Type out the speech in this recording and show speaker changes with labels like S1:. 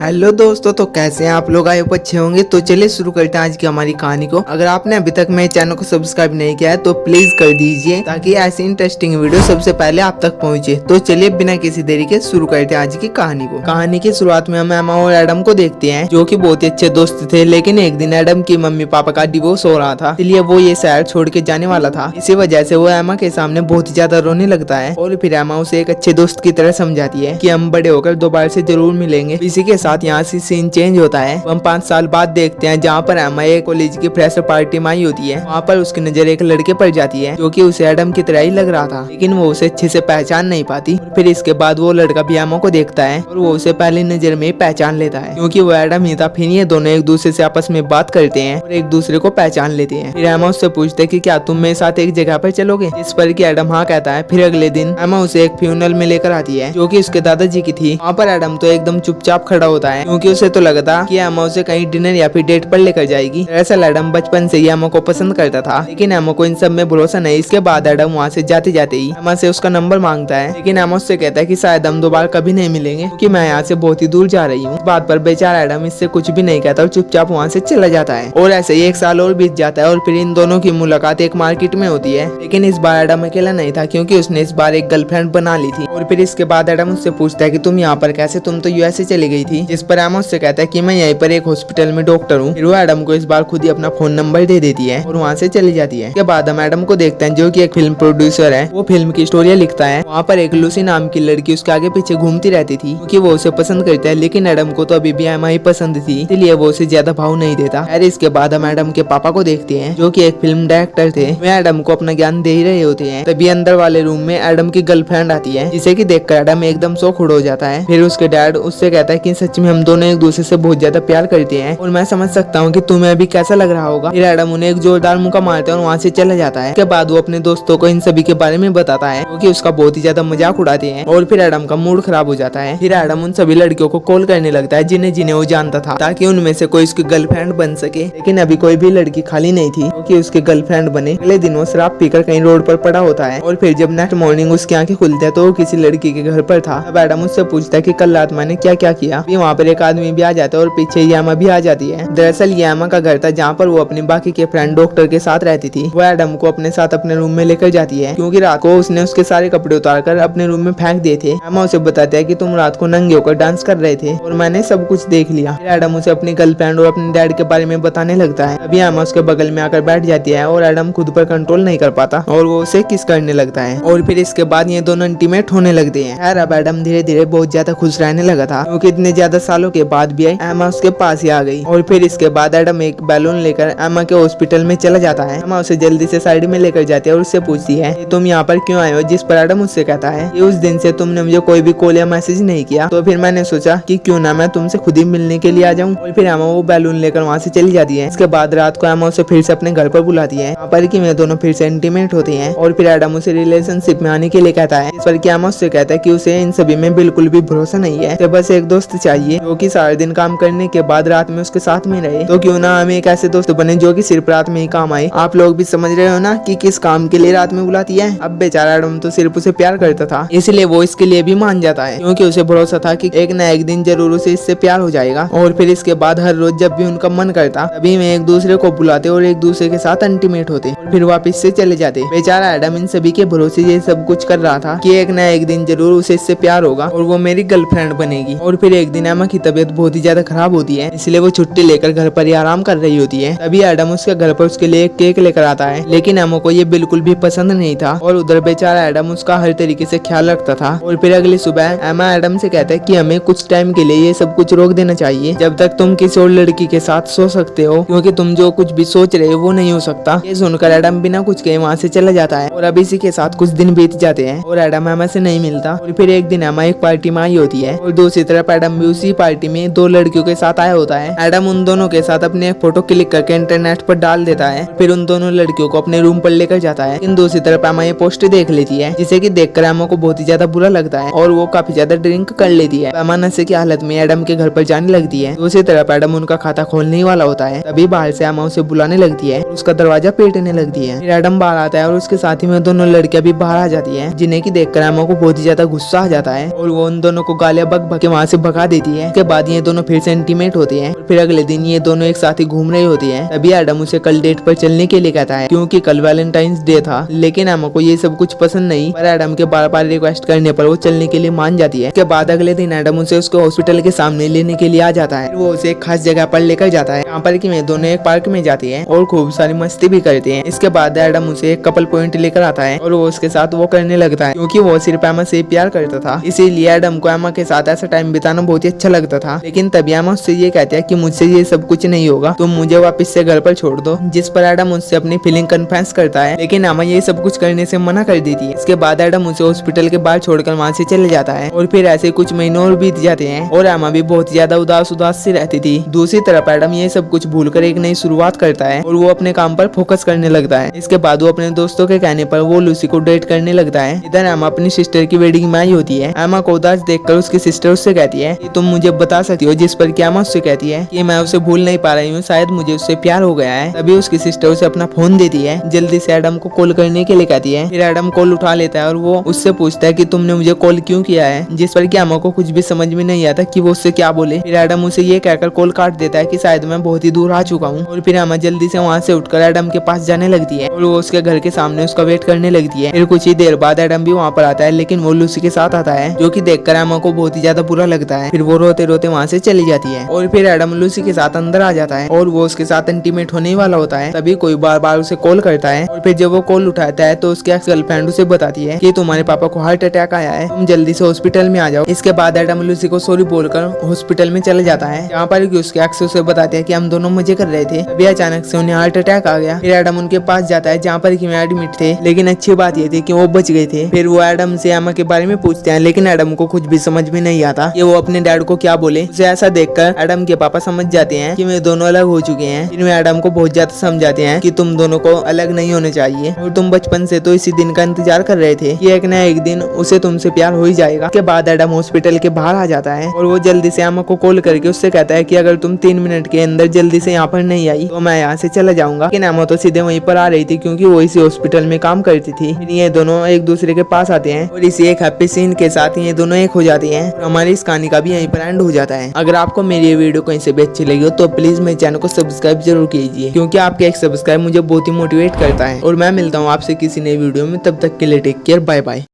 S1: Hello दोस्तों, तो कैसे हैं आप लोग? आए अच्छे होंगे। तो चलिए शुरू करते हैं आज की हमारी कहानी को। अगर आपने अभी तक मेरे चैनल को सब्सक्राइब नहीं किया है तो प्लीज कर दीजिए ताकि ऐसी इंटरेस्टिंग वीडियो सबसे पहले आप तक पहुंचे। तो चलिए बिना किसी देरी के शुरू करते हैं आज की कहानी को। कहानी की शुरुआत में हम एमा और एडम को देखते हैं, जो कि बहुत ही अच्छे दोस्त थे। लेकिन एक दिन एडम की मम्मी पापा का डिवोर्स हो रहा था, इसलिए वो ये शहर छोड़ के जाने वाला था। इसी वजह से वो एमा के सामने बहुत ही ज्यादा रोने लगता है और फिर एमा उसे एक अच्छे दोस्त की तरह समझाती है कि हम बड़े होकर दोबारा से जरूर मिलेंगे। इसी के साथ यहाँ से सीन चेंज होता है। हम 5 साल बाद देखते हैं, जहाँ पर एमा एक कॉलेज की फ्रेशर पार्टी में आई होती है। वहाँ पर उसकी नजर एक लड़के पर जाती है, जो कि उसे एडम की तरह ही लग रहा था, लेकिन वो उसे अच्छे से पहचान नहीं पाती। फिर इसके बाद वो लड़का भी एमा को देखता है और वो उसे पहली नजर में पहचान लेता है, क्योंकि वो एडम ही था। फिर ये दोनों एक दूसरे से आपस में बात करते हैं और एक दूसरे को पहचान लेते हैं। फिर एमा उससे पूछते कि क्या तुम मेरे साथ एक जगह पर चलोगे, जिस पर कि एडम हाँ कहता है। फिर अगले दिन एमा उसे एक फ्यूनरल में लेकर आती है, जो कि उसके दादाजी की थी। वहाँ पर एडम तो एकदम चुपचाप खड़ा होता है, क्योंकि उसे तो लगता कि एमा उसे कहीं डिनर या फिर डेट पर लेकर जाएगी। दरअसल एडम बचपन से ही एमा को पसंद करता था, लेकिन एमा को इन सब में भरोसा नहीं। इसके बाद एडम वहाँ से जाते जाते ही एमा से उसका नंबर मांगता है, लेकिन एमा उससे कहता है कि शायद हम दोबारा कभी नहीं मिलेंगे, क्योंकि मैं यहाँ से बहुत ही दूर जा रही हूँ। इस बात पर बेचारा एडम इससे कुछ भी नहीं कहता और चुपचाप वहाँ से चला जाता है। और ऐसे ही 1 साल और बीत जाता है और फिर इन दोनों की मुलाकात एक मार्केट में होती है। लेकिन इस बार एडम अकेला नहीं था, क्योंकि उसने इस बार एक गर्लफ्रेंड बना ली थी। और फिर इसके बाद एडम उससे पूछता है कि तुम यहाँ पर कैसे, तुम तो यूएसए चली गई थी। जिस पर एमा उससे कहता है कि मैं यहीं पर एक हॉस्पिटल में डॉक्टर हूँ। फिर वो एडम को इस बार खुद ही अपना फोन नंबर दे देती है और वहाँ से चली जाती है। इसके बाद हम एडम को देखते हैं, जो कि एक फिल्म प्रोड्यूसर है। वो फिल्म की स्टोरी लिखता है। वहाँ पर एक लूसी नाम की लड़की उसके आगे पीछे घूमती रहती थी, क्योंकि वो उसे पसंद करता है। लेकिन एडम को तो अभी भी एमा ही पसंद थी, इसलिए वो उसे ज्यादा भाव नहीं देता। और इसके बाद हम एडम के पापा को देखते हैं, जो कि एक फिल्म डायरेक्टर थे। वे एडम को अपना ज्ञान दे ही रहे होते हैं। तभी अंदर वाले रूम में एडम की गर्लफ्रेंड आती है, जिसे कि देखकर एडम एकदम शॉक हो जाता है। फिर उसके डैड उससे कहता है कि सच में हम दोनों एक दूसरे से बहुत ज्यादा प्यार करते हैं और मैं समझ सकता हूँ कि तुम्हें अभी कैसा लग रहा होगा। फिर एडम उन्हें एक जोरदार मुक्का मारता है और वहाँ से चला जाता है। उसके बाद वो अपने दोस्तों को इन सभी के बारे में बताता है, क्योंकि उसका बहुत ही ज्यादा मजाक उड़ाते हैं। और फिर एडम का मूड खराब हो जाता है। फिर एडम उन सभी लड़कियों को कॉल करने लगता है, जिन्हें जिन्हें वो जानता था, ताकि उनमें से कोई उसकी गर्लफ्रेंड बन सके। लेकिन अभी कोई भी लड़की खाली नहीं थी, क्योंकि उसकी गर्लफ्रेंड बने। अगले दिन वो शराब पीकर कहीं रोड पर पड़ा होता है। और फिर जब नेक्स्ट मॉर्निंग उसकी आंखें खुलती है तो वो किसी लड़की के घर पर था। अब एडम उससे पूछता है कि कल रात मैंने क्या क्या किया। वहाँ पर एक आदमी भी आ जाता है और पीछे यामा भी आ जाती है। दरअसल यामा का घर था, जहाँ पर वो अपनी बाकी के फ्रेंड डॉक्टर के साथ रहती थी। वो एडम को अपने साथ अपने रूम में लेकर जाती है, क्योंकि रात को उसने उसके सारे कपड़े उतारकर अपने रूम में फेंक दिए थे। यामा उसे बताता है कि तुम रात को नंगे होकर डांस कर रहे थे और मैंने सब कुछ देख लिया। फिर एडम उसे अपनी गर्लफ्रेंड और अपने डैड के बारे में बताने लगता है। अभी यामा उसके बगल में आकर बैठ जाती है और एडम खुद पर कंट्रोल नहीं कर पाता और वो उसे किस करने लगता है। और फिर इसके बाद ये दोनों इंटीमेट होने लगते हैं। खैर अब एडम धीरे धीरे बहुत ज्यादा खुश रहने लगा था, क्योंकि इतने ज्यादा सालों के बाद भी एमा उसके पास ही आ गई। और फिर इसके बाद एडम एक बैलून लेकर एमा के हॉस्पिटल में चला जाता है। एमा उसे जल्दी से साइड में लेकर जाती है और उससे पूछती है कि तुम यहाँ पर क्यों आए हो। जिस पर एडम उससे कहता है कि उस दिन से तुमने मुझे कोई भी कॉल या मैसेज नहीं किया, तो फिर मैंने सोचा कि क्यों ना मैं तुमसे खुद ही मिलने के लिए आ जाऊँ। और फिर एमा वो बैलून लेकर वहाँ से चली जाती है। इसके बाद रात को एमा उसे फिर से अपने घर पर बुलाती है, यहाँ पर कि वे दोनों फिर से इंटीमेट होते हैं। और फिर एडम उसे रिलेशनशिप में आने के लिए कहता है। इस पर एमा उससे कहता है कि उसे इन सभी में बिल्कुल भी भरोसा नहीं है, तो बस एक दोस्त चाहिए जो कि सारे दिन काम करने के बाद रात में उसके साथ में रहे। तो क्यों ना हमें एक ऐसे दोस्त बने जो कि सिर्फ रात में ही काम आए। आप लोग भी समझ रहे हो ना कि किस काम के लिए रात में बुलाती है। अब बेचारा एडम तो सिर्फ उसे प्यार करता था, इसलिए वो इसके लिए भी मान जाता है, क्योंकि उसे भरोसा था कि एक न एक दिन जरूर उसे इससे प्यार हो जाएगा। और फिर इसके बाद हर रोज जब भी उनका मन करता, तभी वे एक दूसरे को बुलाते और एक दूसरे के साथ इंटीमेट होते और फिर वापस से चले जाते। बेचारा एडम इन सभी के भरोसे ये सब कुछ कर रहा था कि एक न एक दिन जरूर उसे इससे प्यार होगा और वो मेरी गर्लफ्रेंड बनेगी। और फिर एक दिन एमा की तबीयत बहुत ही ज्यादा खराब होती है, इसलिए वो छुट्टी लेकर घर पर ही आराम कर रही होती है। तभी एडम उसके घर पर उसके लिए एक केक लेकर आता है, लेकिन एमा को ये बिल्कुल भी पसंद नहीं था। और उधर बेचारा एडम उसका हर तरीके से ख्याल रखता था। और फिर अगली सुबह एमा एडम से कहता है कि हमें कुछ टाइम के लिए ये सब कुछ रोक देना चाहिए, जब तक तुम किसी और लड़की के साथ सो सकते हो, क्योंकि तुम जो कुछ भी सोच रहे हो वो नहीं हो सकता। ये सुनकर एडम बिना कुछ कहे वहाँ से चला जाता है। और अब इसी के साथ कुछ दिन बीत जाते हैं और एडम एमा से नहीं मिलता। और फिर एक दिन एमा एक पार्टी में आई होती है और दूसरी तरफ एडम भी उसी पार्टी में 2 लड़कियों के साथ आया होता है। एडम उन दोनों के साथ अपने एक फोटो क्लिक करके इंटरनेट पर डाल देता है। फिर उन दोनों लड़कियों को अपने रूम पर लेकर जाता है। इन दूसरी तरफ एमा ये पोस्ट देख लेती है, जिसे कि देखकर एमा को बहुत ही ज्यादा बुरा लगता है और वो काफी ज्यादा ड्रिंक कर लेती है। एमा नशे की हालत में एडम के घर पर जाने लगती है। दूसरी तरफ एडम उनका खाता खोलने ही वाला होता है, तभी बाहर से एमा उसे बुलाने लगती है, उसका दरवाजा पीटने लगती है। फिर एडम बाहर आता है और उसके साथ ही में दोनों लड़कियां भी बाहर आ जाती है, जिन्हें की देखकर एमा को बहुत ही ज्यादा गुस्सा आ जाता है और वो उन दोनों को गालियां बक बक के वहाँ से भगा देती देती है। उसके बाद ये दोनों फिर से इंटीमेट होते हैं। फिर अगले दिन ये दोनों एक साथ ही घूम रहे होते हैं। तभी एडम उसे कल डेट पर चलने के लिए कहता है, क्योंकि कल वैलेंटाइंस डे था। लेकिन एमा को ये सब कुछ पसंद नहीं, पर एडम के बार बार रिक्वेस्ट करने पर वो चलने के लिए मान जाती है। उसके बाद अगले दिन एडम उसे उसको हॉस्पिटल के सामने लेने के लिए आ जाता है। वो उसे एक खास जगह पर लेकर जाता है, यहाँ पर कि वे दोनों एक पार्क में जाती है और खूब सारी मस्ती भी करते हैं। इसके बाद एडम उसे एक कपल पॉइंट लेकर आता है और वो उसके साथ वो करने लगता है, क्योंकि वो सिर्फ एमा से प्यार करता था। इसीलिए एडम को एमा के साथ ऐसा टाइम बिताना बहुत ही अच्छा लगता था। लेकिन तभी एमा उससे ये कहती है कि मुझसे ये सब कुछ नहीं होगा, तुम मुझे वापस से घर पर छोड़ दो। जिस पर एडम उससे अपनी फीलिंग कन्फेस करता है, लेकिन एमा ये सब कुछ करने से मना कर देती है। इसके बाद एडम उसे हॉस्पिटल के बाहर छोड़कर वहाँ से चले जाता है और फिर ऐसे कुछ महीने और बीत जाते हैं और एमा भी बहुत ज्यादा उदास सी रहती थी। दूसरी तरफ एडम ये सब कुछ भूलकर एक नई शुरुआत करता है और वो अपने काम पर फोकस करने लगता है। इसके बाद वो अपने दोस्तों के कहने पर वो लूसी को डेट करने लगता है। इधर एमा अपनी सिस्टर की वेडिंग में आई होती है। एमा को उदास देखकर उसकी सिस्टर उससे कहती है कि तुम मुझे बता सकती हो, जिस पर एमा उससे कहती है कि मैं उसे भूल नहीं पा रही हूँ, शायद मुझे उससे प्यार हो गया है। तभी उसकी सिस्टर उसे अपना फोन देती है, जल्दी से एडम को कॉल करने के लिए कहती है। फिर एडम कॉल उठा लेता है और वो उससे पूछता है कि तुमने मुझे कॉल क्यों किया है, जिस पर एमा को कुछ भी समझ में नहीं आता कि वो उससे क्या बोले। फिर एडम उसे ये कहकर कॉल काट देता है कि शायद मैं बहुत ही दूर आ चुका हूँ। और फिर एमा जल्दी से वहाँ से उठकर एडम के पास जाने लगती है और वो उसके घर के सामने उसका वेट करने लगती है। फिर कुछ ही देर बाद एडम भी वहाँ पर आता है, लेकिन वो लूसी के साथ आता है, जो कि देखकर एमा को बहुत ही ज्यादा बुरा लगता है। फिर वो रोते रोते वहाँ से चली जाती है और फिर एडम लूसी के साथ अंदर आ जाता है और वो उसके साथ इंटीमेट होने वाला होता है। तभी कोई बार बार उसे कॉल करता है और फिर जब वो कॉल उठाता है तो उसकी एक्स गर्लफ्रेंड उसे बताती है कि तुम्हारे पापा को हार्ट अटैक आया है, तुम जल्दी से हॉस्पिटल में आ जाओ। इसके बाद एडम लूसी को सॉरी बोलकर हॉस्पिटल में चले जाता है, जहाँ पर उसके एक्स उसे बताते हैं कि हम दोनों मजे कर रहे थे, अभी अचानक से उन्हें हार्ट अटैक आ गया। फिर एडम उनके पास जाता है जहाँ पर कि वे एडमिट थे, लेकिन अच्छी बात ये थी कि वो बच गए थे। फिर वो एडम से एमा के बारे में पूछते हैं, लेकिन एडम को कुछ भी समझ में नहीं आता कि वो अपने डैड को क्या बोले। उसे ऐसा देखकर एडम के पापा समझ जाते हैं कि वे दोनों अलग हो चुके हैं। फिर वे एडम को बहुत ज्यादा समझाते हैं कि तुम दोनों को अलग नहीं होने चाहिए और तुम बचपन से तो इसी दिन का इंतजार कर रहे थे, कि एक न एक दिन उसे तुमसे प्यार हो ही जाएगा। के बाद एडम हॉस्पिटल के बाहर आ जाता है और वो जल्दी से एमा को कॉल करके उससे कहता है कि अगर तुम 3 मिनट के अंदर जल्दी से यहाँ पर नहीं आई तो मैं यहाँ से चला जाऊंगा। लेकिन एमा तो सीधे वहीं पर आ रही थी, क्योंकि वो इसी हॉस्पिटल में काम करती थी। फिर ये दोनों एक दूसरे के पास आते हैं और इसी एक हैप्पी सीन के साथ ये दोनों एक हो जाते हैं और हमारी इस कहानी का भी यहीं पर एंड हो जाता है। अगर आपको मेरी ये वीडियो कहीं से भी अच्छी लगी हो तो प्लीज मेरे चैनल को सब्सक्राइब जरूर कीजिए, क्योंकि आपके एक सब्सक्राइब मुझे बहुत ही मोटिवेट करता है। और मैं मिलता हूँ आपसे किसी नई वीडियो में, तब तक के लिए टेक केयर, बाय बाय।